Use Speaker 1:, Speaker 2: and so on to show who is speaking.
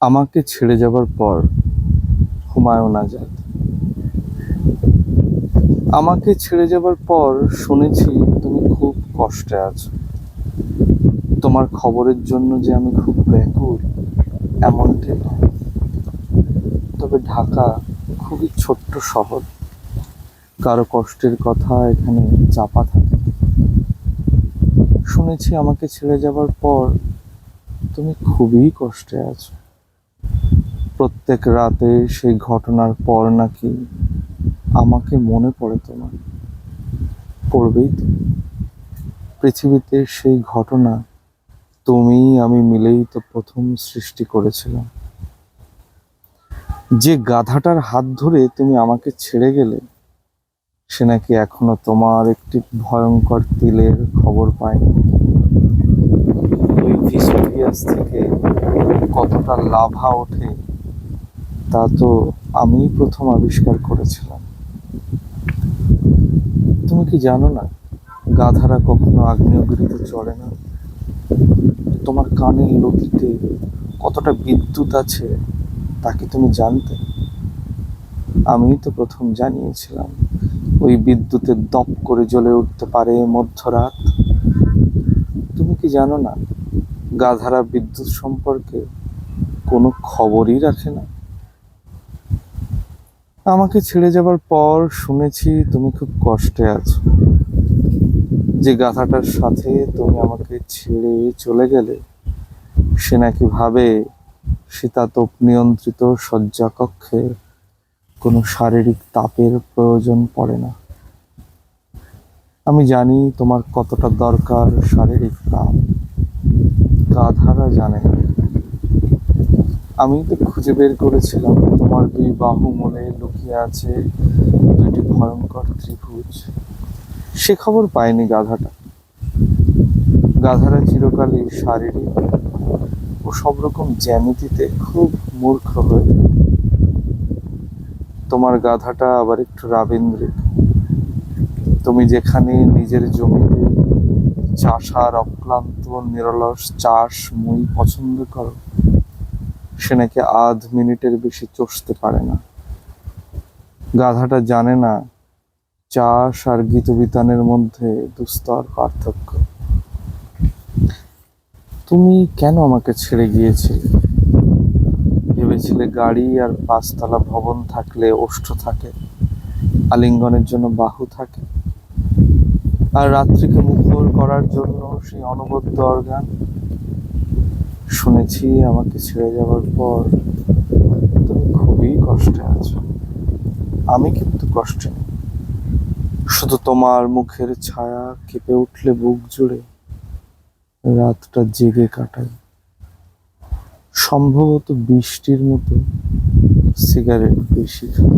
Speaker 1: আমাকে ছেড়ে যাবার পর হুমায়ুন আজাদ। আমাকে ছেড়ে যাবার পর শুনেছি তুমি খুব কষ্টে আছো। তোমার খবরের জন্য যে আমি খুব ব্যাকুল এমনটি নয়। তবে ঢাকা খুবই ছোট্ট শহর, কারো কষ্টের কথা এখানে চাপা থাকে। শুনেছি আমাকে ছেড়ে যাবার পর তুমি খুবই কষ্টে আছো। প্রত্যেক রাতে সেই ঘটনার পর নাকি আমাকে মনে পড়ে তোমার। পড়বেই তো। পৃথিবীতে সেই ঘটনা তুমি আমি মিলেই তো প্রথম সৃষ্টি করেছিলাম। যে গাধাটার হাত ধরে তুমি আমাকে ছেড়ে গেলে, সে নাকি এখনো তোমার একটি ভয়ঙ্কর তিলের খবর পায়নি। ওই ভিসুভিয়াস থেকে কতটা লাভা ওঠে তা তো আমি প্রথম আবিষ্কার করেছিলাম। তুমি কি জানো না, গাধারা কখনো আগ্নেয়গিরিতে চড়ে না। তোমার কানের লতিতে কতটা বিদ্যুৎ আছে তা কি তুমি জানতে? আমি তো প্রথম জানিয়েছিলাম ওই বিদ্যুতের দপ করে জ্বলে উঠতে পারে মধ্যরাত। তুমি কি জানো না, গাধারা বিদ্যুৎ সম্পর্কে কোনো খবরই রাখে না। আমাকে ছেড়ে যাবার পর শুনেছি তুমি খুব কষ্টে আছো। যে গাধাটার সাথে তুমি আমাকে ছেড়ে চলে গেলে, সে নাকি ভাবে শীতাতপ নিয়ন্ত্রিত শয্যা কক্ষে কোনো শারীরিক তাপের প্রয়োজন পড়ে না। আমি জানি তোমার কতটা দরকার শারীরিক তাপ, গাধারা জানে না। আমি তো খুঁজে বের করেছিলাম তোমার দুই বাহুমূলে লুকিয়ে আছে দুইটি ভয়ঙ্কর ত্রিভুজ। সে খবর পায়নি গাধাটা। গাধারা চিরকালই শারীরিক ও সব রকম জ্যামিতিতে খুব মূর্খ হয়ে যায়। তোমার গাধাটা আবার একটু রাবীন্দ্রিক। তুমি যেখানে নিজের জমিতে চাষার অক্লান্ত নিরলস চাষ মই পছন্দ করো, সে নাকি আধ মিনিটের বেশি চষতে পারে না। গাধাটা জানে না চাষ আর গীতবিতানের মধ্যে দুস্তর পার্থক্য। তুমি কেন আমাকে ছেড়ে গিয়েছিলে? ভেবেছিলে গাড়ি আর পাঁচতলা ভবন থাকলে ওষ্ঠ থাকে, আলিঙ্গনের জন্য বাহু থাকে, আর রাত্রিকে মুখর করার জন্য সেই অনবদ্য অর্গান। শুনেছি আমাকে ছেড়ে যাওয়ার পর তুমি খুবই কষ্টে আছো। আমি কিন্তু কষ্টে নেই। শুধু তোমার মুখের ছায়া কেঁপে উঠলে বুক জুড়ে রাতটা জেগে কাটাই। সম্ভবত বৃষ্টির মতো সিগারেট বেশি খাই।